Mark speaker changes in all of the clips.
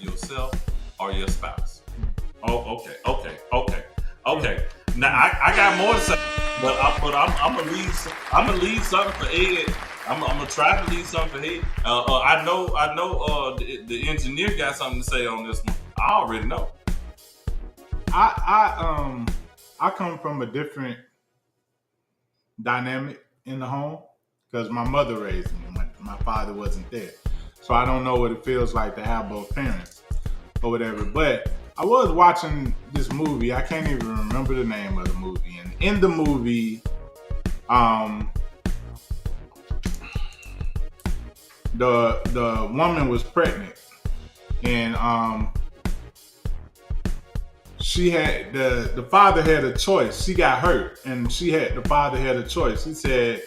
Speaker 1: yourself or your spouse. Oh, okay. Now I got more to say, but I'm gonna leave something for Ed. I'm gonna try to leave something for Ed. I know. The engineer got something to say on this one. I already know.
Speaker 2: I come from a different dynamic in the home because my mother raised me. My father wasn't there, so I don't know what it feels like to have both parents or whatever. But I was watching this movie. I can't even remember the name of the movie. And in the movie, the woman was pregnant, and she had the father had a choice. She got hurt, and the father had a choice. He said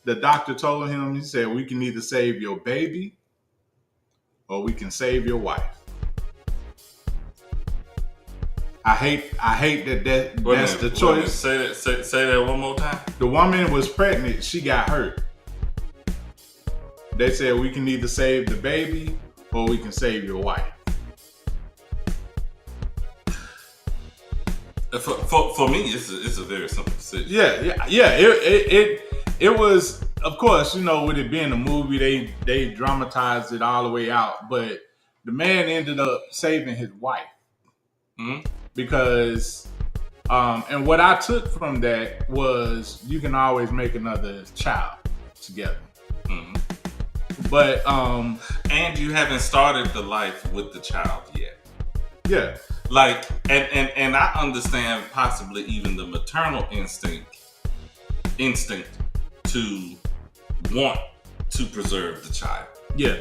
Speaker 2: the doctor told him. He said we can either save your baby or we can save your wife. I hate that's the choice.
Speaker 1: Say that one more time.
Speaker 2: The woman was pregnant. She got hurt. They said we can either save the baby or we can save your wife.
Speaker 1: For me, it's a very simple decision.
Speaker 2: Yeah. It was, of course, with it being a movie, they dramatized it all the way out. But the man ended up saving his wife.
Speaker 1: Mm-hmm.
Speaker 2: Because, and what I took from that was you can always make another child together.
Speaker 1: Mm-hmm.
Speaker 2: But,
Speaker 1: and you haven't started the life with the child yet.
Speaker 2: Yeah.
Speaker 1: Like, and I understand possibly even the maternal instinct to want to preserve the child.
Speaker 2: Yeah.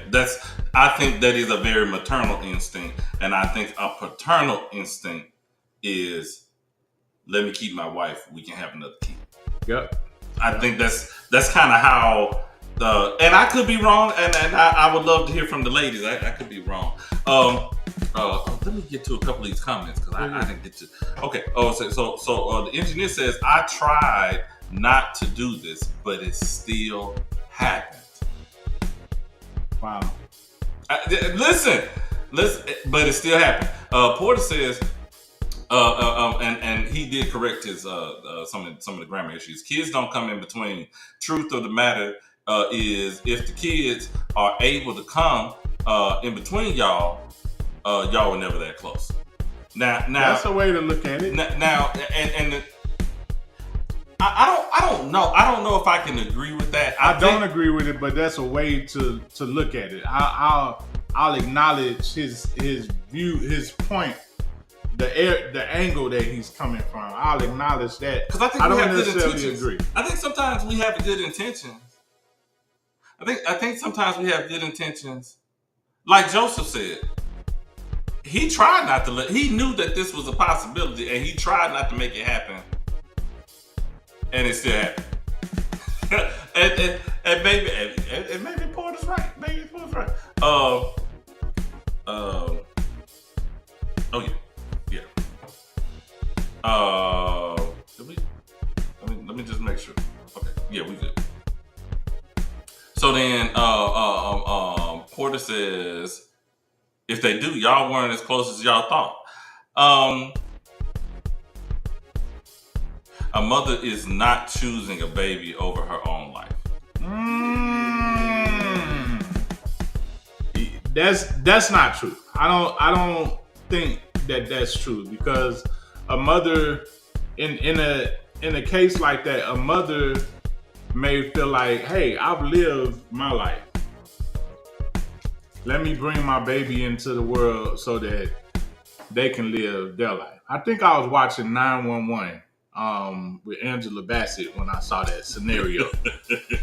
Speaker 1: I think that is a very maternal instinct. And I think a paternal instinct is, let me keep my wife, we can have another kid.
Speaker 2: Yep.
Speaker 1: I think that's kind of how and I could be wrong, and I would love to hear from the ladies. I could be wrong. Let me get to a couple of these comments because I didn't get to. Okay. So the engineer says, I tried not to do this, but it still happened.
Speaker 2: Wow.
Speaker 1: Listen, but it still happened. Porter says, and he did correct his some of the grammar issues. Kids don't come in between. Truth of the matter is, if the kids are able to come in between y'all were never that close. Now
Speaker 2: that's a way to look at it.
Speaker 1: Now, I don't know. I don't know if I can agree with that.
Speaker 2: I don't agree with it, but that's a way to look at it. I'll acknowledge his view, his point, the angle that he's coming from. I'll acknowledge that
Speaker 1: because I think
Speaker 2: I don't
Speaker 1: we have
Speaker 2: necessarily
Speaker 1: good intentions.
Speaker 2: agree.
Speaker 1: I think sometimes we have good intentions. I think sometimes we have good intentions. Like Joseph said, he tried not to he knew that this was a possibility, and he tried not to make it happen, and it still happened. and maybe Porter's right. Maybe Porter's right. Oh yeah. Let me just make sure. Okay. Yeah, we good. So then, Porter says, if they do, y'all weren't as close as y'all thought. A mother is not choosing a baby over her own life.
Speaker 2: That's not true. I don't think that's true, because a mother in a case like that, a mother may feel like, hey, I've lived my life. Let me bring my baby into the world so that they can live their life. I think I was watching 911 with Angela Bassett when I saw that scenario.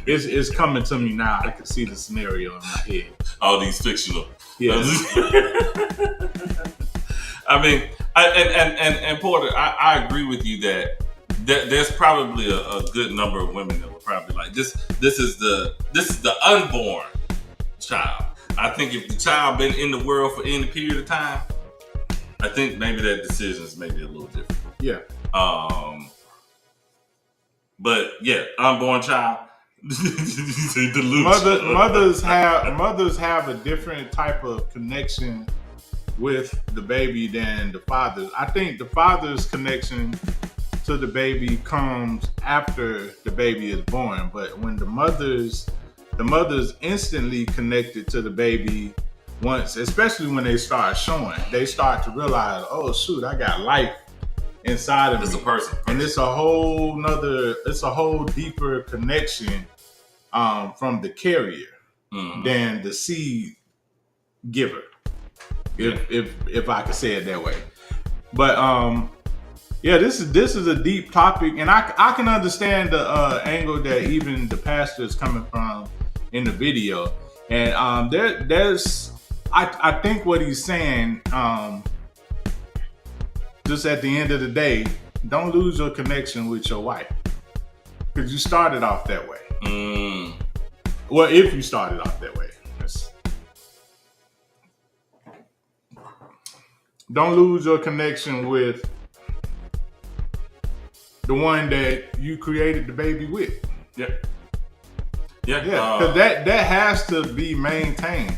Speaker 2: It's coming to me now. I can see the scenario in my head.
Speaker 1: All these fictional.
Speaker 2: Yes.
Speaker 1: I mean, and Porter, I agree with you that there's probably a good number of women that were probably like, this is the unborn child. I think if the child been in the world for any period of time, I think maybe that decision is maybe a little different.
Speaker 2: Yeah.
Speaker 1: But yeah, unborn child.
Speaker 2: Mothers have a different type of connection with the baby than the father's. I think the father's connection to the baby comes after the baby is born, but when the mother's instantly connected to the baby once, especially when they start showing, they start to realize, oh shoot, I got life inside of me.
Speaker 1: It's a person.
Speaker 2: And it's a whole deeper connection from the carrier than the seed giver. If I could say it that way. But this is a deep topic, and I can understand the angle that even the pastor is coming from in the video. And I think what he's saying, just at the end of the day, don't lose your connection with your wife, because you started off that way. Well, if you started off that way. Don't lose your connection with the one that you created the baby with.
Speaker 1: Yeah.
Speaker 2: Because that has to be maintained.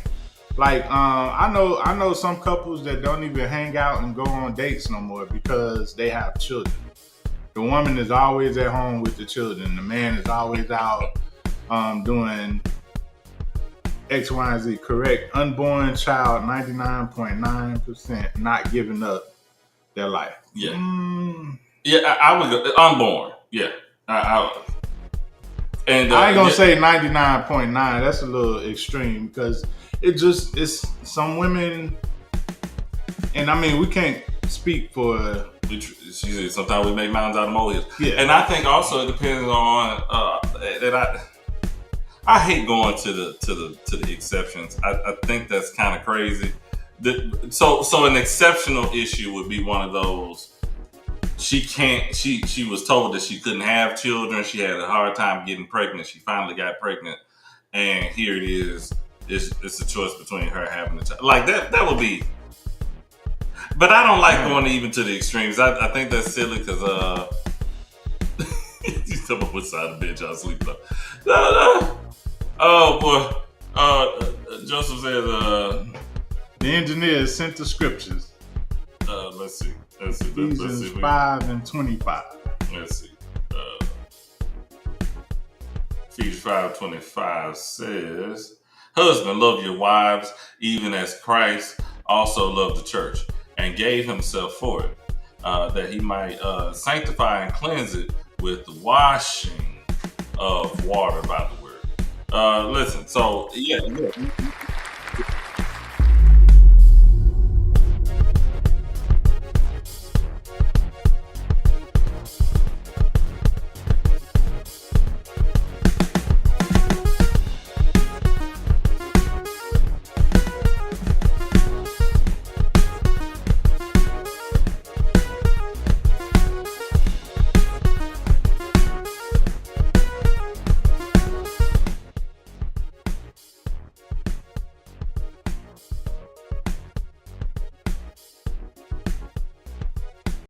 Speaker 2: Like I know some couples that don't even hang out and go on dates no more because they have children. The woman is always at home with the children. The man is always out doing X, Y, and Z. Correct. Unborn child, 99.9% not giving up their life.
Speaker 1: Yeah. I would go unborn. Yeah. And
Speaker 2: I ain't gonna say 99.9. That's a little extreme, because it's some women, and I mean we can't speak for.
Speaker 1: She said sometimes we make mountains out of molehills.
Speaker 2: Yeah.
Speaker 1: And I think also it depends on that I hate going to the exceptions. I think that's kind of crazy. So an exceptional issue would be one of those. She was told that she couldn't have children. She had a hard time getting pregnant. She finally got pregnant, and here it is. It's a choice between her having a child. Like that would be. But I don't like going even to the extremes. I think that's silly because you talking about what side of the bed y'all sleep on. No. Oh boy. Joseph says
Speaker 2: the engineer sent the scriptures.
Speaker 1: Let's see.
Speaker 2: Ephesians 5:25.
Speaker 1: Let's see. Ephesians 5:25 says, "Husband, love your wives, even as Christ also loved the church and gave himself for it, that he might sanctify and cleanse it with the washing of water by the word." Listen, so yeah.